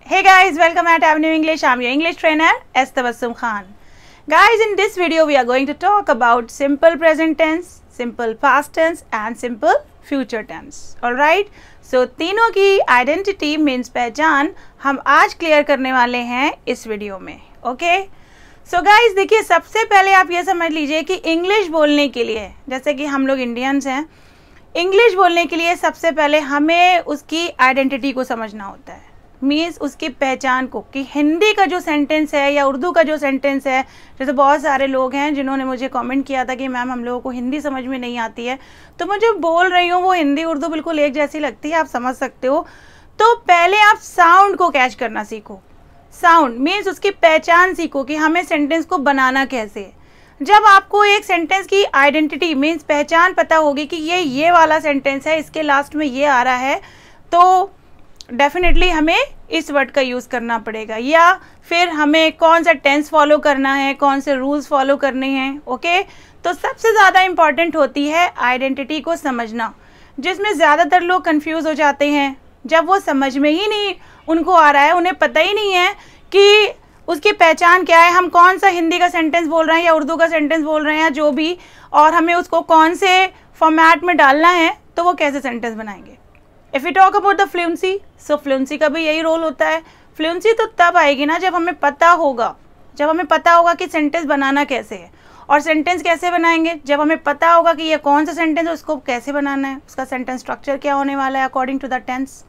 Hey guys, welcome at Avenue English. I'm your English trainer, S. Tabassum Khan. Guys, in this video we are going to talk about simple present tense, simple past tense and simple future tense. Alright? So तीनों की identity means पहचान हम आज clear करने वाले हैं इस video में. ओके? सो गाइज देखिए, सबसे पहले आप ये समझ लीजिए कि इंग्लिश बोलने के लिए, जैसे कि हम लोग इंडियंस हैं, इंग्लिश बोलने के लिए सबसे पहले हमें उसकी आइडेंटिटी को समझना होता है. मीन्स उसकी पहचान को, कि हिंदी का जो सेंटेंस है या उर्दू का जो सेंटेंस है, जैसे बहुत सारे लोग हैं जिन्होंने मुझे कमेंट किया था कि मैम हम लोगों को हिंदी समझ में नहीं आती है, तो मैं जो बोल रही हूँ वो हिंदी उर्दू बिल्कुल एक जैसी लगती है, आप समझ सकते हो. तो पहले आप साउंड को कैच करना सीखो. साउंड मीन्स उसकी पहचान सीखो कि हमें सेंटेंस को बनाना कैसे है. जब आपको एक सेंटेंस की आइडेंटिटी मीन्स पहचान पता होगी कि ये वाला सेंटेंस है, इसके लास्ट में ये आ रहा है, तो डेफिनेटली हमें इस वर्ड का यूज़ करना पड़ेगा, या फिर हमें कौन सा टेंस फॉलो करना है, कौन से रूल्स फॉलो करने हैं. ओके, तो सबसे ज़्यादा इम्पॉर्टेंट होती है आइडेंटिटी को समझना, जिसमें ज़्यादातर लोग कंफ्यूज हो जाते हैं. जब वो समझ में ही नहीं उनको आ रहा है, उन्हें पता ही नहीं है कि उसकी पहचान क्या है, हम कौन सा हिंदी का सेंटेंस बोल रहे हैं या उर्दू का सेंटेंस बोल रहे हैं, जो भी, और हमें उसको कौन से फॉर्मेट में डालना है, तो वो कैसे सेंटेंस बनाएंगे. If you talk about the fluency, so fluency का भी यही रोल होता है. फ्लुएंसी तो तब आएगी ना जब हमें पता होगा, कि सेंटेंस बनाना कैसे है. और सेंटेंस कैसे बनाएंगे, जब हमें पता होगा कि ये कौन सा सेंटेंस है, उसको कैसे बनाना है, उसका सेंटेंस स्ट्रक्चर क्या होने वाला है अकॉर्डिंग टू द टेंस.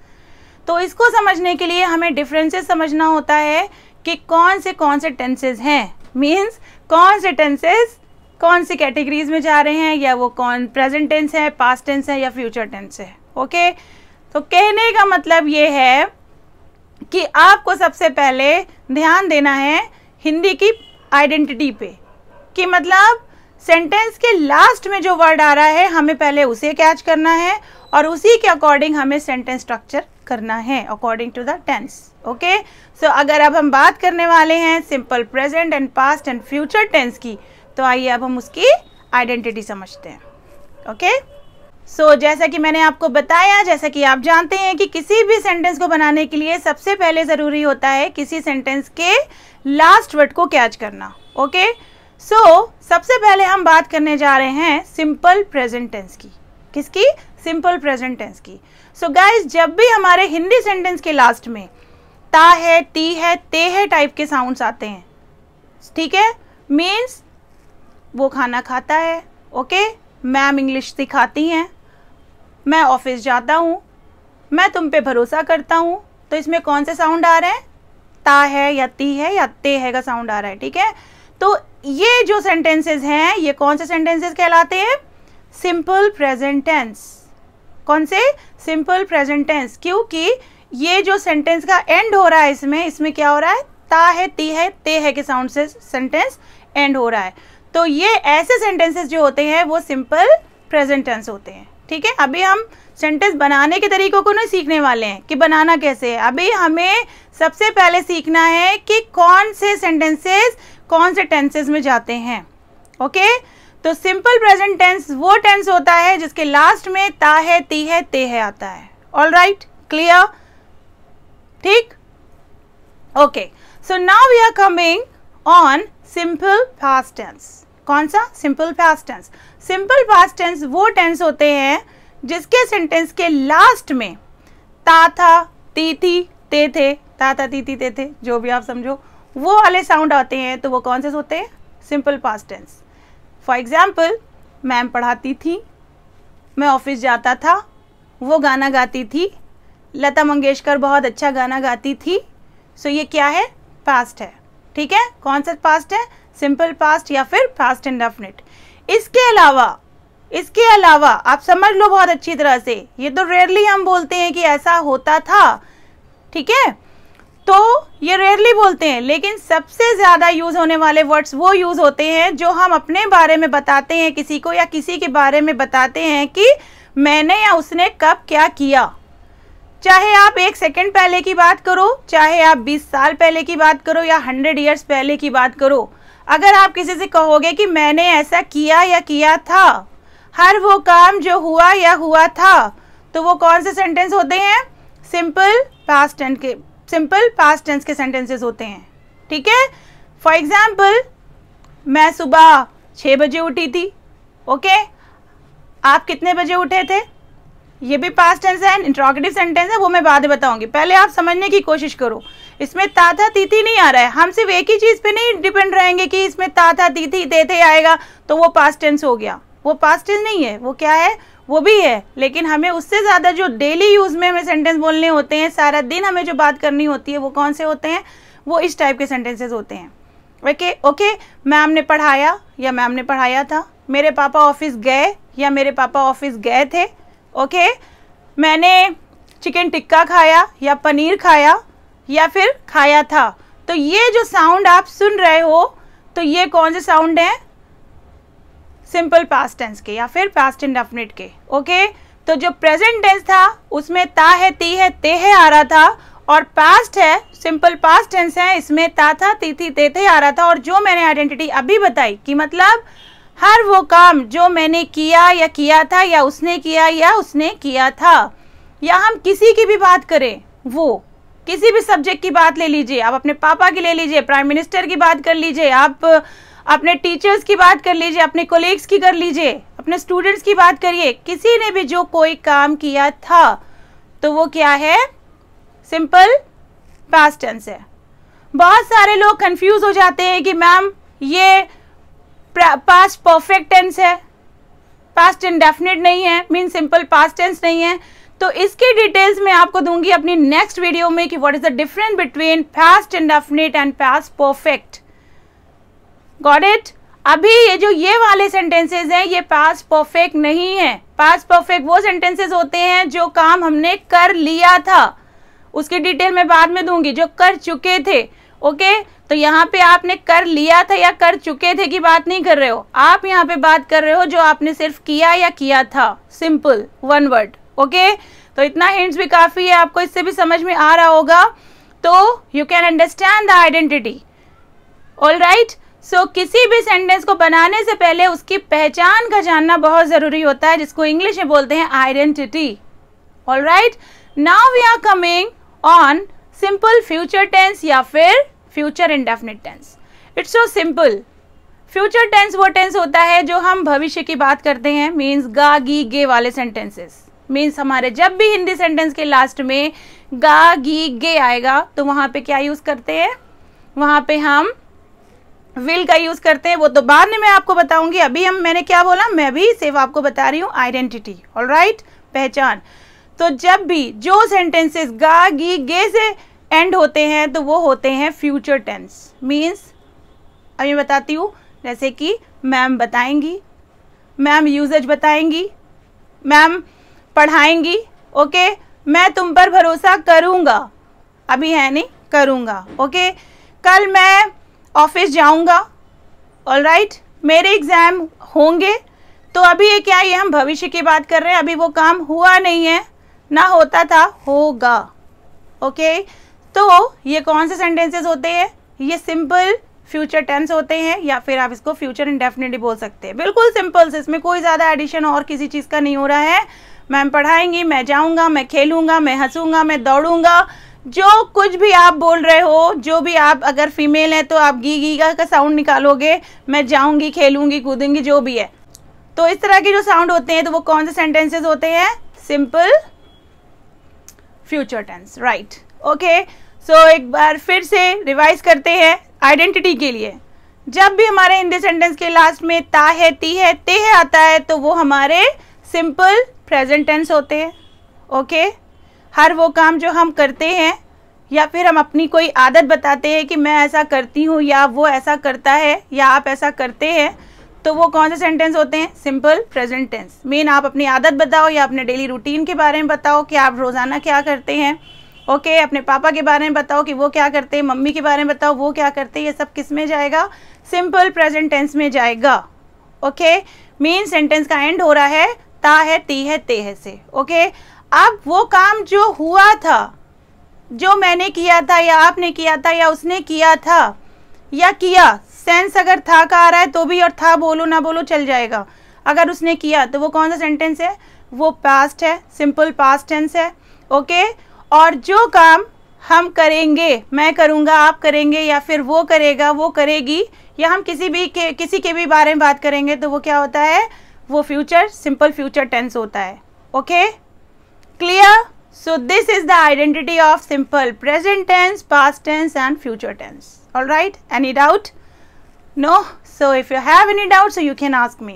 तो इसको समझने के लिए हमें डिफरेंसेस समझना होता है कि कौन से टेंसेज हैं. मीन्स कौन से टेंसेज कौन सी कैटेगरीज में जा रहे हैं, या वो कौन प्रेजेंट टेंस है, पास्ट टेंस है या फ्यूचर टेंस है. ओके, तो कहने का मतलब ये है कि आपको सबसे पहले ध्यान देना है हिंदी की आइडेंटिटी पे, कि मतलब सेंटेंस के लास्ट में जो वर्ड आ रहा है हमें पहले उसे कैच करना है और उसी के अकॉर्डिंग हमें सेंटेंस स्ट्रक्चर करना है according to the tense. Okay, so अगर अब हम बात करने वाले हैं simple present and past and future tense की, तो आइए अब हम उसकी आइडेंटिटी समझते हैं. ओके, सो जैसा कि मैंने आपको बताया, जैसा कि आप जानते हैं कि किसी भी सेंटेंस को बनाने के लिए सबसे पहले ज़रूरी होता है किसी सेंटेंस के लास्ट वर्ड को कैच करना. ओके, सो सबसे पहले हम बात करने जा रहे हैं सिंपल प्रेजेंट टेंस की. किसकी? सिंपल प्रेजेंट टेंस की. सो गाइज, जब भी हमारे हिंदी सेंटेंस के लास्ट में ता है, ती है, ते है टाइप के साउंड्स आते हैं, ठीक है, मीन्स वो खाना खाता है. ओके, मैम इंग्लिश सिखाती हैं, मैं ऑफिस जाता हूँ, मैं तुम पे भरोसा करता हूँ, तो इसमें कौन से साउंड आ रहे हैं? ता है या ती है या ते है का साउंड आ रहा है. ठीक है, तो ये जो सेंटेंसेस हैं, ये कौन से सेंटेंसेस कहलाते हैं? Simple present tense. कौन से? Simple present tense. क्योंकि ये जो सेंटेंस का एंड हो रहा है, इसमें क्या हो रहा है? ता है, ती है, ते है के साउंड से सेंटेंस एंड हो रहा है. तो ये ऐसे सेंटेंसेस जो होते हैं वो सिंपल प्रेजेंट टेंस होते हैं. ठीक है, अभी हम सेंटेंस बनाने के तरीकों को नहीं सीखने वाले हैं कि बनाना कैसे है. अभी हमें सबसे पहले सीखना है कि कौन से सेंटेंसेस कौन से टेंसेस में जाते हैं. ओके, तो सिंपल प्रेजेंट टेंस वो टेंस होता है जिसके लास्ट में ता है, ती है, ते है आता है. All right, clear? ठीक. Okay, so now we are coming on simple past tense. कौन सा? Simple past tense. Simple past tense वो टेंस होते हैं जिसके सेंटेंस के लास्ट में ता था, ती थी, ते थे, ता था, ती थी, ते थे, जो भी आप समझो, वो वाले साउंड आते हैं. तो वो कौन से होते हैं? Simple past tense. For example, ma'am पढ़ाती थी, मैं ऑफिस जाता था, वो गाना गाती थी, लता मंगेशकर बहुत अच्छा गाना गाती थी. सो ये क्या है? पास्ट है. ठीक है, कौन सा पास्ट है? सिंपल पास्ट या फिर पास्ट इंडेफिनिट. इसके अलावा आप समझ लो बहुत अच्छी तरह से, ये तो रेयरली हम बोलते हैं कि ऐसा होता था. ठीक है, तो ये रेयरली बोलते हैं, लेकिन सबसे ज़्यादा यूज़ होने वाले वर्ड्स वो यूज़ होते हैं जो हम अपने बारे में बताते हैं किसी को, या किसी के बारे में बताते हैं कि मैंने या उसने कब क्या किया. चाहे आप 1 सेकंड पहले की बात करो, चाहे आप 20 साल पहले की बात करो, या 100 ईयर्स पहले की बात करो, अगर आप किसी से कहोगे कि मैंने ऐसा किया या किया था, हर वो काम जो हुआ या हुआ था, तो वो कौन से सेंटेंस होते हैं? सिंपल पास्ट टेंस के सिंपल पास्ट टेंस के सेंटेंसेस होते हैं, ठीक है। फॉर एग्जाम्पल, मैं सुबह 6 बजे उठी थी, ओके। आप कितने बजे उठे थे? ये भी पास्ट टेंस है, इंट्रोगेटिव सेंटेंस है, वो मैं बाद में बताऊंगी। पहले आप समझने की कोशिश करो, इसमें ता था ती थी नहीं आ रहा है। हम सिर्फ एक ही चीज़ पे नहीं डिपेंड रहेंगे कि इसमें ता था ती थी ते थे आएगा तो वो पास्ट टेंस हो गया। वो पास्ट टेंस नहीं है, वो क्या है? वो भी है, लेकिन हमें उससे ज़्यादा जो डेली यूज़ में हमें सेंटेंस बोलने होते हैं, सारा दिन हमें जो बात करनी होती है, वो कौन से होते हैं? वो इस टाइप के सेंटेंसेस होते हैं। ओके, मैम ने पढ़ाया या मैम ने पढ़ाया था। मेरे पापा ऑफिस गए या मेरे पापा ऑफिस गए थे। ओके, मैंने चिकन टिक्का खाया या पनीर खाया या फिर खाया था। तो ये जो साउंड आप सुन रहे हो, तो ये कौन से साउंड हैं? सिंपल पास्ट टेंस के या फिर पास्ट इंडेफिनिट के। ओके, तो जो प्रेजेंट टेंस था उसमें ता है ती है ते है आ रहा था, और पास्ट है सिंपल पास्ट टेंस है, इसमें ता था ती थी ते थे आ रहा था। और जो मैंने आइडेंटिटी अभी बताई कि मतलब हर वो काम जो मैंने किया या किया था या उसने किया या उसने किया था, या हम किसी की भी बात करें, वो किसी भी सब्जेक्ट की बात ले लीजिए, आप अपने पापा की ले लीजिए, प्राइम मिनिस्टर की बात कर लीजिए, आप अपने टीचर्स की बात कर लीजिए, अपने कोलीग्स की कर लीजिए, अपने स्टूडेंट्स की बात करिए, किसी ने भी जो कोई काम किया था तो वो क्या है? सिंपल पास्ट टेंस है। बहुत सारे लोग कंफ्यूज हो जाते हैं कि मैम ये पास्ट परफेक्ट टेंस है, पास्ट इंडेफिनिट नहीं है, मीन सिंपल पास्ट टेंस नहीं है। तो इसकी डिटेल्स मैं आपको दूंगी अपनी नेक्स्ट वीडियो में कि what is the difference between past indefinite and past perfect. Got it? अभी ये वाले सेंटेंसेस हैं, ये पास्ट परफेक्ट नहीं है। पास्ट परफेक्ट वो सेंटेंसेस होते हैं जो काम हमने कर लिया था, उसकी डिटेल मैं बाद में दूंगी, जो कर चुके थे। ओके, तो यहाँ पे आपने कर लिया था या कर चुके थे की बात नहीं कर रहे हो, आप यहाँ पे बात कर रहे हो जो आपने सिर्फ किया या किया था, सिंपल वन वर्ड। ओके, तो इतना हिंट्स भी काफी है, आपको इससे भी समझ में आ रहा होगा, तो you can understand the identity. All right, so किसी भी सेंटेंस को बनाने से पहले उसकी पहचान का जानना बहुत जरूरी होता है, जिसको इंग्लिश में बोलते हैं identity. All right, now we are coming on simple future tense या फिर future indefinite tense. It's so simple. Future tense वो टेंस होता है जो हम भविष्य की बात करते हैं, मीन्स गा गी गे वाले सेंटेंसेस। मीन्स हमारे जब भी हिंदी सेंटेंस के लास्ट में गा गी गे आएगा तो वहां पे क्या यूज करते हैं? वहां पे हम विल का यूज करते हैं, वो तो बाद में मैं आपको बताऊंगी। अभी मैंने क्या बोला, मैं भी सिर्फ आपको बता रही हूँ आइडेंटिटी। ऑल राइट, पहचान। तो जब भी जो सेंटेंसेस गा गी गे से एंड होते हैं तो वो होते हैं फ्यूचर टेंस। मीन्स अभी बताती हूँ, जैसे कि मैम बताएंगी, मैम यूजेज बताएंगी, मैम पढ़ाएंगी। ओके, मैं तुम पर भरोसा करूँगा, अभी है नहीं, करूँगा। ओके, कल मैं ऑफिस जाऊँगा। ऑल राइट, मेरे एग्ज़ाम होंगे। तो अभी ये क्या है, ये हम भविष्य की बात कर रहे हैं, अभी वो काम हुआ नहीं है, ना होता था, होगा। ओके, तो ये कौन से सेंटेंसेस होते हैं? ये सिंपल फ्यूचर टेंस होते हैं, या फिर आप इसको फ्यूचर इंडेफिनिट बोल सकते हैं। बिल्कुल सिंपल से, इसमें कोई ज़्यादा एडिशन और किसी चीज़ का नहीं हो रहा है। मैम पढ़ाएंगी, मैं जाऊंगा, मैं खेलूंगा, मैं हंसूंगा, मैं दौड़ूंगा, जो कुछ भी आप बोल रहे हो, जो भी आप, अगर फीमेल है तो आप गी गी का साउंड निकालोगे, मैं जाऊंगी, खेलूंगी, कूदूंगी, जो भी है। तो इस तरह के जो साउंड होते हैं, तो वो कौन से सेंटेंसेस होते हैं? Simple future tense. Right, okay, so एक बार फिर से रिवाइज करते हैं आइडेंटिटी के लिए। जब भी हमारे हिंदी सेंटेंस के लास्ट में ता है ती है ते है आता है तो वो हमारे सिंपल प्रेजेंट टेंस होते हैं। ओके, हर वो काम जो हम करते हैं या फिर हम अपनी कोई आदत बताते हैं कि मैं ऐसा करती हूँ या वो ऐसा करता है या आप ऐसा करते हैं, तो वो कौन से सेंटेंस होते हैं? Simple present tense. मीन आप अपनी आदत बताओ या अपने डेली रूटीन के बारे में बताओ कि आप रोज़ाना क्या करते हैं। ओके, अपने पापा के बारे में बताओ कि वो क्या करते हैं, मम्मी के बारे में बताओ वो क्या करते हैं, ये सब किस में जाएगा? सिंपल प्रेजेंट टेंस में जाएगा। ओके, मीन सेंटेंस का एंड हो रहा है ता है ती है ते है से। ओके, अब वो काम जो हुआ था, जो मैंने किया था या आपने किया था या उसने किया था या किया, सेंस अगर था का आ रहा है तो भी और था बोलो ना बोलो चल जाएगा। अगर उसने किया तो वो कौन सा सेंटेंस है? वो पास्ट है, सिंपल पास्ट टेंस है। ओके, और जो काम हम करेंगे, मैं करूँगा, आप करेंगे, या फिर वो करेगा, वो करेगी, या हम किसी के भी बारे में बात करेंगे तो वो क्या होता है, वो फ्यूचर, सिंपल फ्यूचर टेंस होता है. Okay, clear? So this is the identity of simple present tense, past tense and future tense. All right, any doubt? No? So if you have any doubts, so you can ask me.